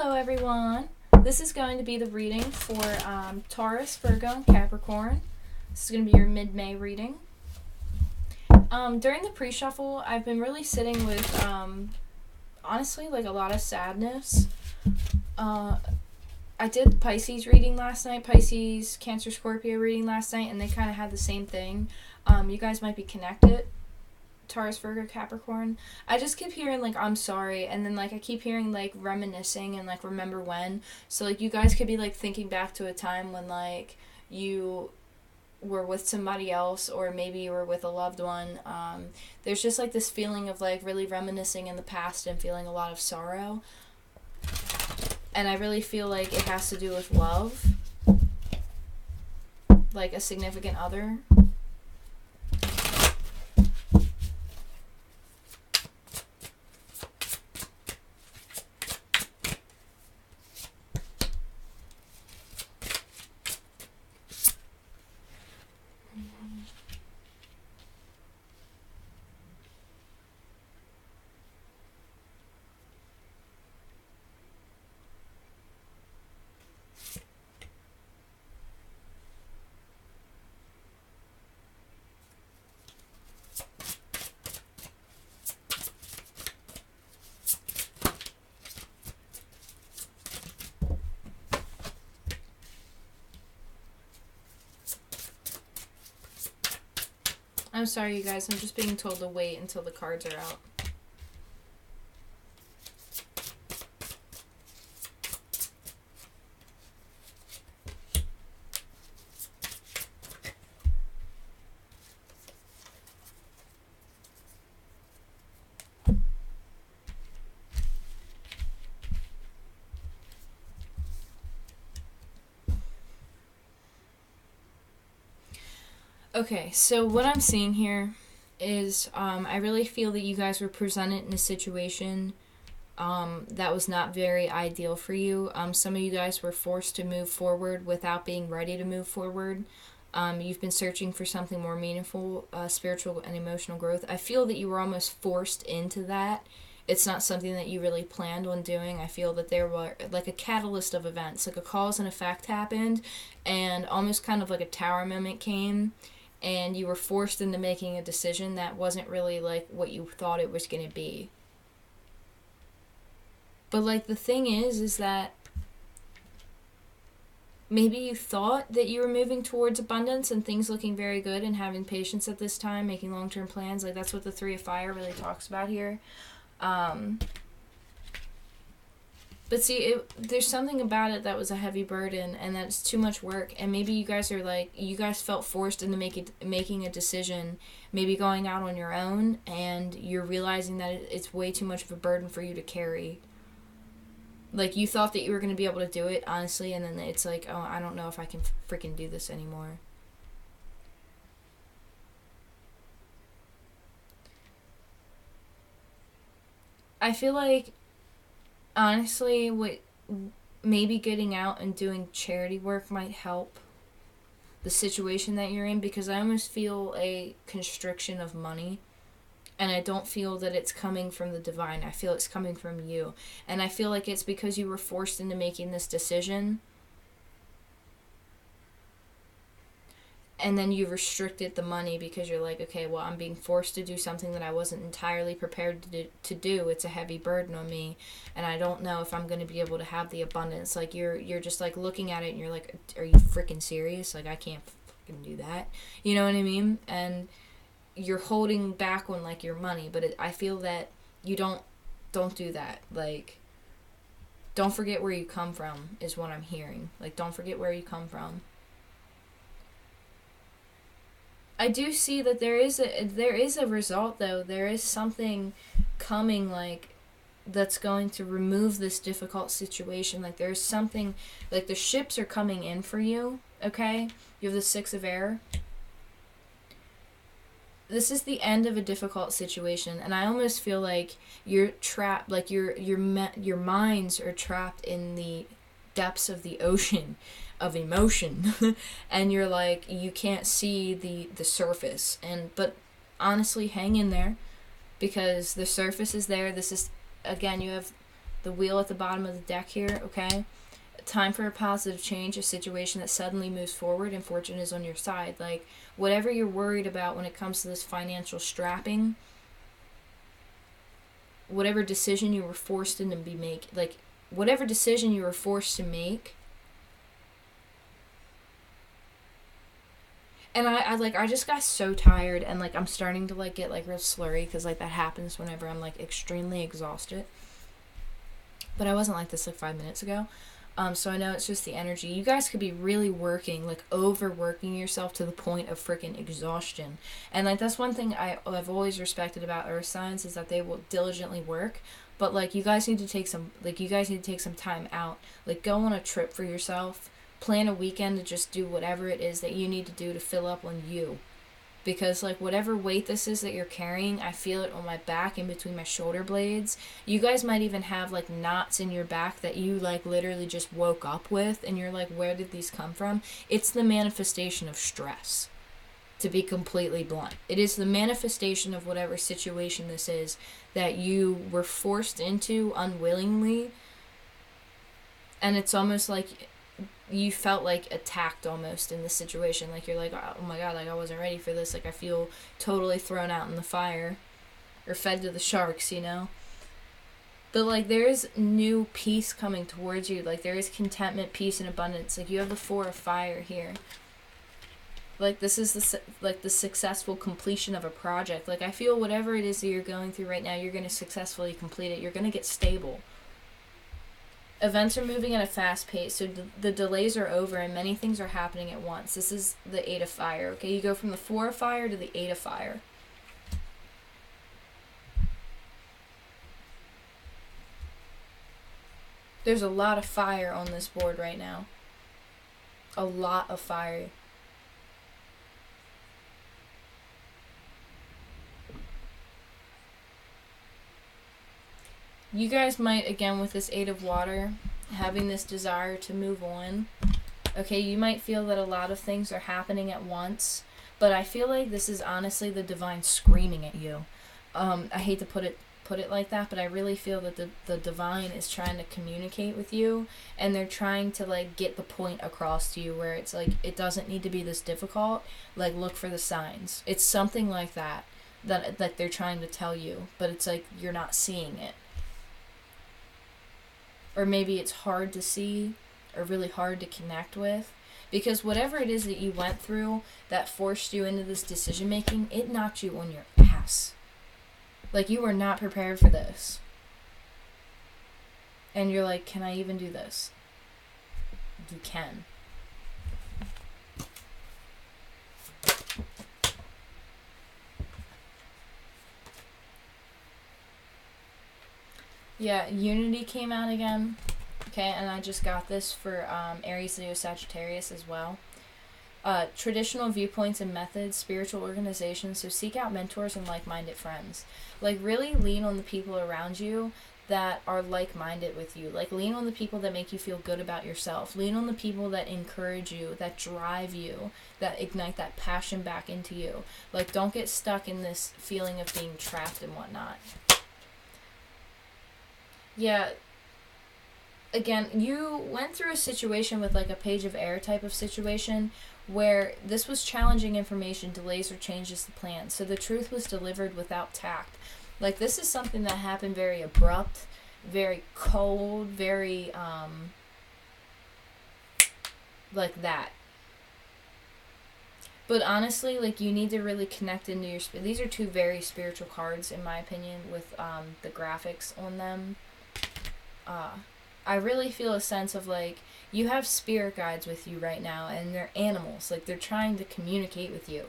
Hello everyone. This is going to be the reading for Taurus, Virgo, and Capricorn. This is going to be your mid-May reading. During the pre-shuffle, I've been really sitting with, honestly, like a lot of sadness. I did Pisces reading last night, Pisces, Cancer, Scorpio reading last night, and they kind of had the same thing. You guys might be connected. Taurus, Virgo, Capricorn. I just keep hearing, like, I'm sorry, and then, like, I keep hearing, like, reminiscing and, like, remember when. So, like, you guys could be, like, thinking back to a time when, like, you were with somebody else, or maybe you were with a loved one. There's just, like, this feeling of, like, really reminiscing in the past and feeling a lot of sorrow. And I really feel like it has to do with love. Like, a significant other. I'm sorry, you guys. I'm just being told to wait until the cards are out. Okay, so what I'm seeing here is I really feel that you guys were presented in a situation that was not very ideal for you. Some of you guys were forced to move forward without being ready to move forward. You've been searching for something more meaningful, spiritual and emotional growth. I feel that you were almost forced into that. It's not something that you really planned on doing. I feel that there were like a catalyst of events, like a cause and effect happened, and almost kind of like a tower moment came, and you were forced into making a decision that wasn't really like what you thought it was going to be. But like the thing is that maybe you thought that you were moving towards abundance and things looking very good and having patience at this time, making long-term plans. Like that's what the Three of Fire really talks about here. But see, there's something about it that was a heavy burden, and that's too much work. And maybe you guys are like, you guys felt forced into making a decision, maybe going out on your own, and you're realizing that it's way too much of a burden for you to carry. Like, you thought that you were going to be able to do it, honestly, and then it's like, oh, I don't know if I can freaking do this anymore. I feel like, honestly, maybe getting out and doing charity work might help the situation that you're in, because I almost feel a constriction of money, and I don't feel that it's coming from the divine. I feel it's coming from you, and I feel like it's because you were forced into making this decision, and then you restricted the money because you're like, okay, well, I'm being forced to do something that I wasn't entirely prepared to do. It's a heavy burden on me, and I don't know if I'm going to be able to have the abundance. Like, you're just, like, looking at it, and you're like, are you freaking serious? Like, I can't freaking do that. You know what I mean? And you're holding back on, like, your money, but I feel that you don't do that. Like, don't forget where you come from is what I'm hearing. Like, don't forget where you come from. I do see that there is a result, though. There is something coming, like, that's going to remove this difficult situation. Like, there's something, like, the ships are coming in for you, okay? You have the Six of Air. This is the end of a difficult situation, and I almost feel like you're trapped, like, your minds are trapped in the depths of the ocean of emotion, and you're like, you can't see the surface, but honestly, hang in there, because the surface is there. This is, again, you have the wheel at the bottom of the deck here, okay? Time for a positive change, a situation that suddenly moves forward, and fortune is on your side. Like, whatever you're worried about when it comes to this financial strapping, whatever decision you were forced into whatever decision you were forced to make. And I just got so tired, and like I'm starting to like get like real slurry, because like that happens whenever I'm like extremely exhausted. But I wasn't like this like 5 minutes ago. So I know it's just the energy. You guys could be really working, like overworking yourself to the point of freaking exhaustion. And like that's one thing I've always respected about earth signs, is that they will diligently work. But like you guys need to take some time out. Like go on a trip for yourself. Plan a weekend to just do whatever it is that you need to do to fill up on you. Because like whatever weight this is that you're carrying, I feel it on my back, in between my shoulder blades. You guys might even have like knots in your back that you like literally just woke up with, and you're like, where did these come from? It's the manifestation of stress, to be completely blunt. It is the manifestation of whatever situation this is that you were forced into unwillingly. And it's almost like you felt like attacked almost in this situation. Like you're like, oh my god, like I wasn't ready for this. Like I feel totally thrown out in the fire, or fed to the sharks, you know? But like there's new peace coming towards you. Like there is contentment, peace, and abundance. Like you have the 4 of fire here. Like this is the successful completion of a project. Like I feel whatever it is that you're going through right now, you're going to successfully complete it. You're going to get stable. Events are moving at a fast pace, so the delays are over and many things are happening at once. This is the 8 of fire, okay? You go from the 4 of fire to the 8 of fire. There's a lot of fire on this board right now. A lot of fire. You guys might, again, with this 8 of water, having this desire to move on, okay, you might feel that a lot of things are happening at once, but I feel like this is honestly the divine screaming at you. I hate to put it like that, but I really feel that the divine is trying to communicate with you, and they're trying to like get the point across to you, where it's like, it doesn't need to be this difficult. Like, look for the signs. It's something like that they're trying to tell you, but it's like you're not seeing it. Or maybe it's hard to see, or really hard to connect with. Because whatever it is that you went through that forced you into this decision making, it knocked you on your ass. Like, you were not prepared for this. And you're like, can I even do this? You can. Yeah, Unity came out again. Okay, and I just got this for Aries, Leo, Sagittarius as well. Traditional viewpoints and methods, spiritual organizations. So seek out mentors and like-minded friends. Like, really lean on the people around you that are like-minded with you. Like, lean on the people that make you feel good about yourself. Lean on the people that encourage you, that drive you, that ignite that passion back into you. Like, don't get stuck in this feeling of being trapped and whatnot. Yeah, again, you went through a situation with like a page of air type of situation where this was challenging information, delays or changes to plans. So the truth was delivered without tact. Like, this is something that happened very abrupt, very cold, very, like that. But honestly, like, you need to really connect into your these are 2 very spiritual cards, in my opinion, with the graphics on them. I really feel a sense of, like, you have spirit guides with you right now, and they're animals. Like, they're trying to communicate with you.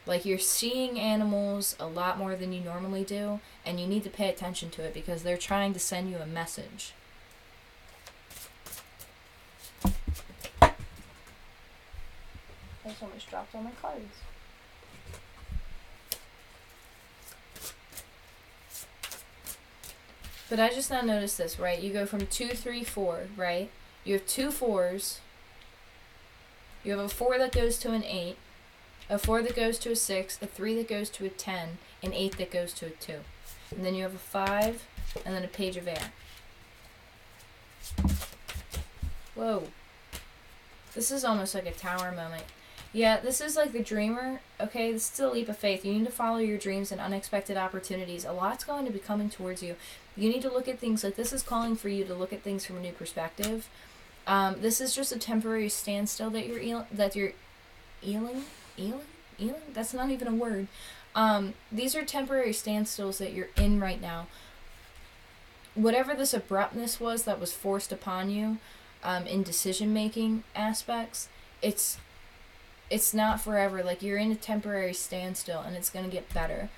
Like, you're seeing animals a lot more than you normally do, and you need to pay attention to it, because they're trying to send you a message. I just almost dropped all my cards. But I just now noticed this, right? You go from 2, 3, 4, right? You have 2 4s. You have a 4 that goes to an 8, a 4 that goes to a 6, a 3 that goes to a 10, an 8 that goes to a 2. And then you have a 5, and then a page of air. Whoa. This is almost like a tower moment. Yeah, this is like the dreamer. Okay, this is a leap of faith. You need to follow your dreams and unexpected opportunities. A lot's going to be coming towards you. You need to look at things like this is calling for you to look at things from a new perspective. This is just a temporary standstill that you're ealing. That's not even a word. These are temporary standstills that you're in right now. Whatever this abruptness was that was forced upon you, in decision making aspects, it's not forever. Like, you're in a temporary standstill, and it's gonna get better.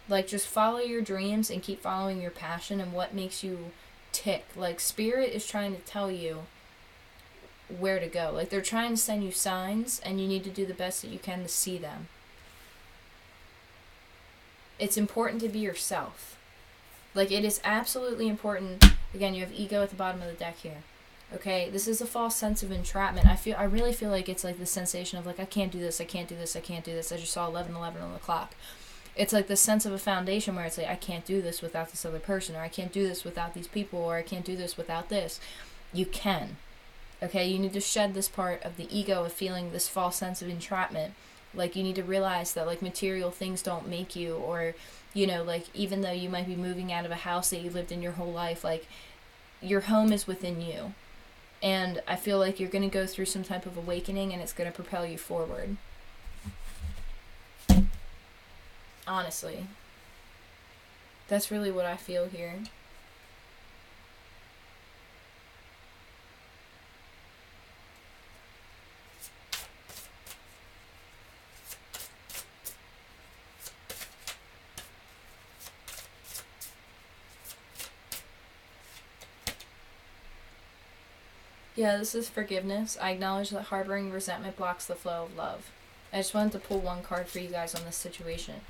Like, just follow your dreams and keep following your passion and what makes you tick. Like, spirit is trying to tell you where to go. Like, they're trying to send you signs, and you need to do the best that you can to see them. It's important to be yourself. Like, it is absolutely important. Again, you have ego at the bottom of the deck here. Okay, this is a false sense of entrapment. I really feel like it's like the sensation of like, I can't do this, I can't do this, I can't do this. I just saw 11:11 on the clock. It's like the sense of a foundation where it's like, I can't do this without this other person, or I can't do this without these people, or I can't do this without this. You can. Okay, you need to shed this part of the ego of feeling this false sense of entrapment. Like, you need to realize that like material things don't make you, or, you know, like, even though you might be moving out of a house that you lived in your whole life, like, your home is within you. And I feel like you're going to go through some type of awakening, and it's going to propel you forward. Honestly. That's really what I feel here. Yeah, this is forgiveness. I acknowledge that harboring resentment blocks the flow of love. I just wanted to pull one card for you guys on this situation.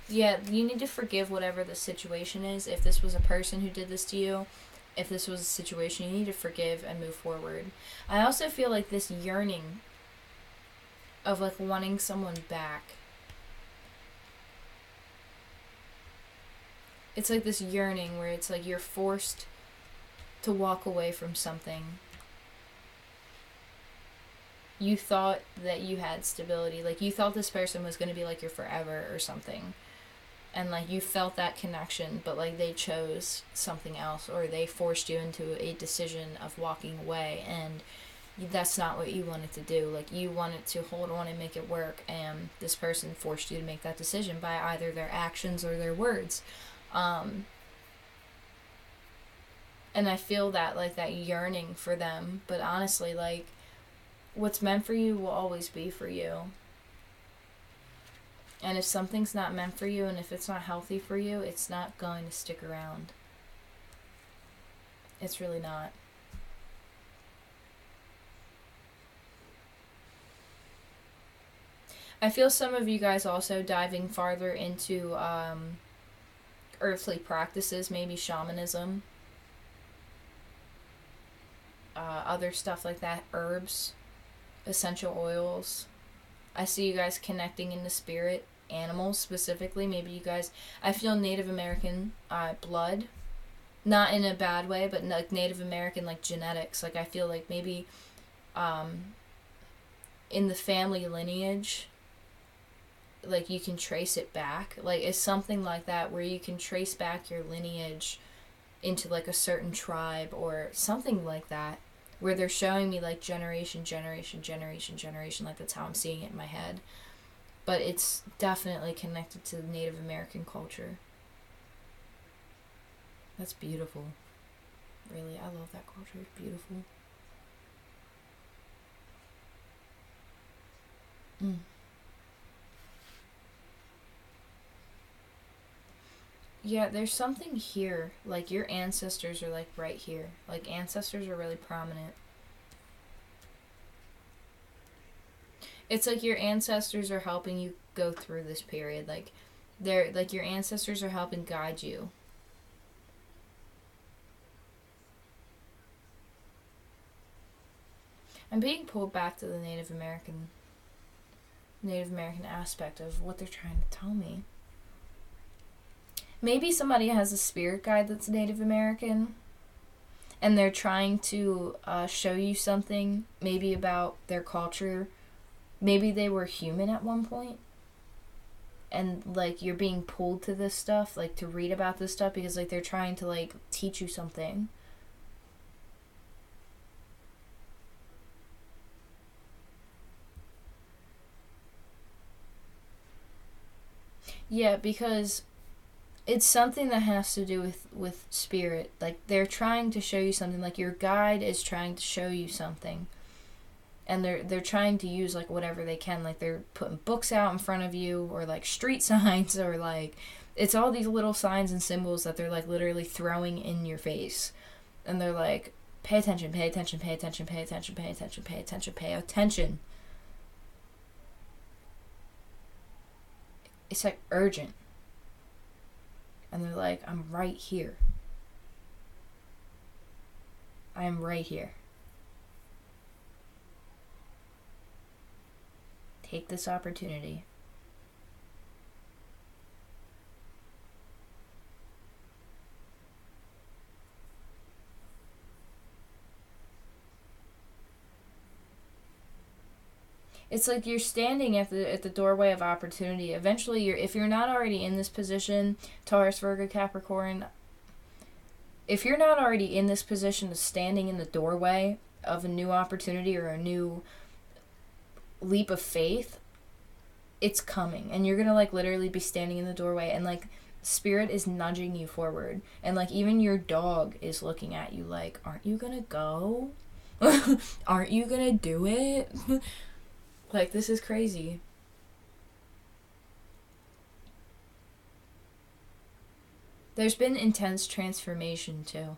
Yeah, you need to forgive whatever the situation is. If this was a person who did this to you, if this was a situation, you need to forgive and move forward. I also feel like this yearning of like wanting someone back. It's like this yearning where it's like you're forced to walk away from something. You thought that you had stability. Like, you thought this person was going to be like your forever or something. And like, you felt that connection, but like, they chose something else, or they forced you into a decision of walking away, and that's not what you wanted to do. Like, you wanted to hold on and make it work, and this person forced you to make that decision by either their actions or their words. And I feel that, like, that yearning for them, but honestly, like, what's meant for you will always be for you. And if something's not meant for you, and if it's not healthy for you, it's not going to stick around. It's really not. I feel some of you guys also diving farther into earthly practices, maybe shamanism, other stuff like that, herbs, essential oils. I see you guys connecting into spirit, animals specifically. Maybe you guys, I feel Native American blood, not in a bad way, but like Native American like genetics. Like, I feel like maybe in the family lineage, like, you can trace it back. Like, it's something like that where you can trace back your lineage into like a certain tribe or something like that, where they're showing me like generation, like, that's how I'm seeing it in my head. But it's definitely connected to the Native American culture. That's beautiful. Really, I love that culture. It's beautiful. Yeah, there's something here. Like, your ancestors are like right here. Like, ancestors are really prominent. It's like your ancestors are helping you go through this period. Like, they're like, your ancestors are helping guide you. I'm being pulled back to the Native American aspect of what they're trying to tell me. Maybe somebody has a spirit guide that's Native American. and they're trying to show you something, maybe about their culture. Maybe they were human at one point, and like you're being pulled to this stuff, like to read about this stuff, because like they're trying to like teach you something. Yeah, because it's something that has to do with spirit. Like they're trying to show you something, like your guide is trying to show you something, and they're trying to use like whatever they can, like they're putting books out in front of you, or like street signs, or like it's all these little signs and symbols that they're like literally throwing in your face, and they're like, pay attention, pay attention, pay attention, pay attention, pay attention, pay attention, pay attention. It's like urgent, and they're like, I'm right here, I am right here, take this opportunity. It's like you're standing at the doorway of opportunity. Eventually, if you're not already in this position, Taurus, Virgo, Capricorn, if you're not already in this position of standing in the doorway of a new opportunity or a new leap of faith, it's coming, and you're gonna like literally be standing in the doorway, and like spirit is nudging you forward, and like even your dog is looking at you like, aren't you gonna go? Aren't you gonna do it? Like, this is crazy. There's been intense transformation too.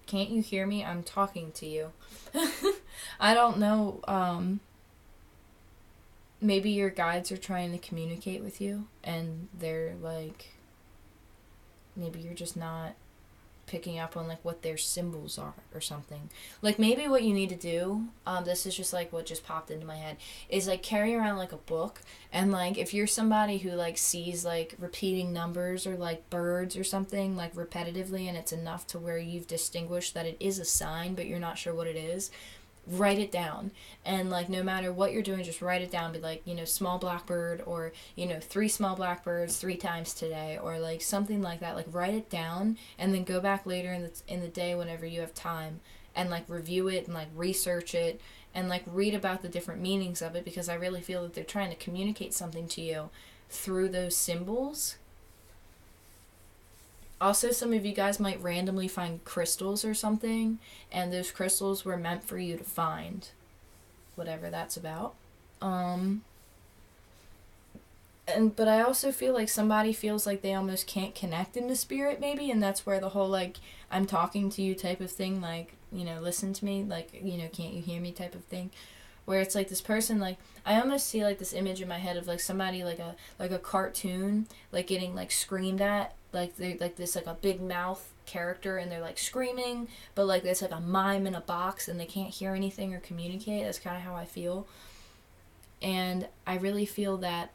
Can't you hear me? I'm talking to you. I don't know, maybe your guides are trying to communicate with you, and they're like, maybe you're just not picking up on like what their symbols are or something. Like maybe what you need to do, this is just like what just popped into my head, is like carry around like a book, and like if you're somebody who like sees like repeating numbers or like birds or something like repetitively, and it's enough to where you've distinguished that it is a sign but you're not sure what it is, write it down. And like no matter what you're doing, just write it down. Be like, small blackbird, or 3 small blackbirds 3 times today, or like something like that. Like write it down, and then go back later in the day whenever you have time, and like review it and like research it, and like read about the different meanings of it, because I really feel that they're trying to communicate something to you through those symbols. Also, some of you guys might randomly find crystals or something, and those crystals were meant for you to find, whatever that's about. But I also feel like somebody feels like they almost can't connect in the spirit, maybe, and that's where the whole like I'm talking to you type of thing, like listen to me, like can't you hear me type of thing, where it's like this person, like I almost see like this image in my head of like somebody like a cartoon, like getting like screamed at, like they're like this like a big mouth character, and they're like screaming, but like it's like a mime in a box, and they can't hear anything or communicate. That's kind of how I feel. And I really feel that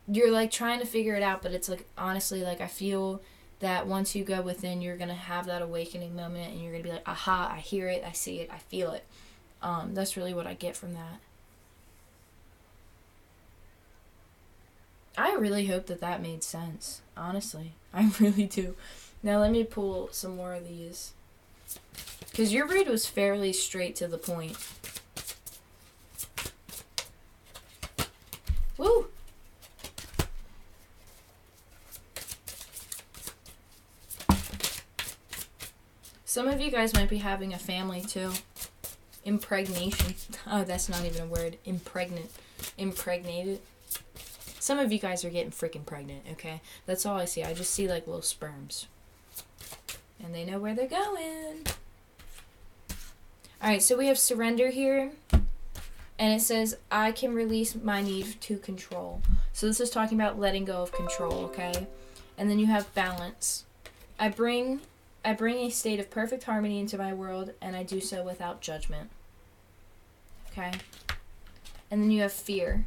you're like trying to figure it out, but it's like honestly, like I feel that once you go within, you're gonna have that awakening moment, and you're gonna be like, aha, I hear it, I see it, I feel it. That's really what I get from that. I really hope that made sense. Honestly, I really do. Now let me pull some more of these, because your read was fairly straight to the point. Woo! Some of you guys might be having a family too. Impregnation. Oh, that's not even a word. Impregnated. Some of you guys are getting freaking pregnant, okay? That's all I see. I just see like little sperms. And they know where they're going. Alright, so we have surrender here. And it says, I can release my need to control. So this is talking about letting go of control, okay? And then you have balance. I bring a state of perfect harmony into my world, and I do so without judgment. Okay? And then you have fear.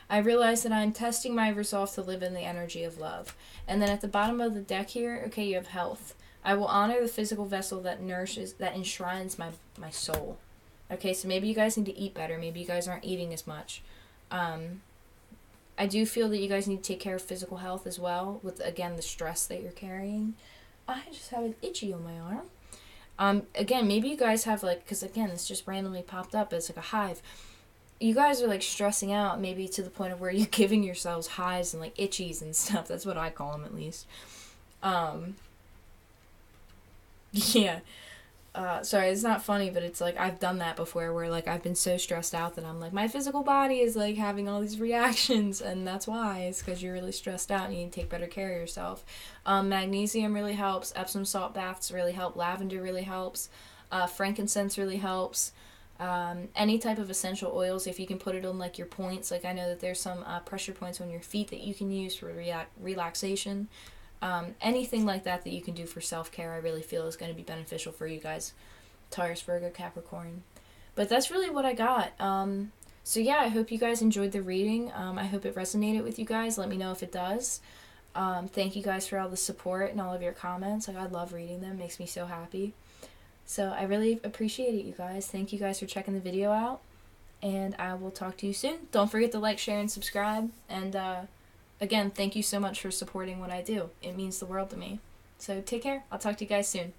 I realize that I am testing my resolve to live in the energy of love. And then at the bottom of the deck here, okay, you have health. I will honor the physical vessel that nourishes, that enshrines my soul. Okay, so maybe you guys need to eat better. Maybe you guys aren't eating as much. I do feel that you guys need to take care of physical health as well with, again, the stress that you're carrying. I just have an itchy on my arm. Again, maybe you guys have, like, because, again, this just randomly popped up as, like, a hive. You guys are, like, stressing out maybe to the point of where you're giving yourselves hives and, like, itchies and stuff. That's what I call them, at least. Yeah. Sorry, it's not funny, but it's like I've done that before where like I've been so stressed out that I'm like, my physical body is like having all these reactions, and that's why. It's because you're really stressed out and you need to take better care of yourself. Magnesium really helps. Epsom salt baths really help. Lavender really helps. Frankincense really helps. Any type of essential oils, if you can put it on like your points, like I know that there's some pressure points on your feet that you can use for relaxation. Anything like that you can do for self-care, I really feel is going to be beneficial for you guys, Taurus, Virgo, Capricorn. But that's really what I got. So yeah, I hope you guys enjoyed the reading. I hope it resonated with you guys. Let me know if it does. Thank you guys for all the support and all of your comments. Like, I love reading them. It makes me so happy. So I really appreciate it, you guys. Thank you guys for checking the video out. And I will talk to you soon. Don't forget to like, share, and subscribe. And, again, thank you so much for supporting what I do. It means the world to me. So take care. I'll talk to you guys soon.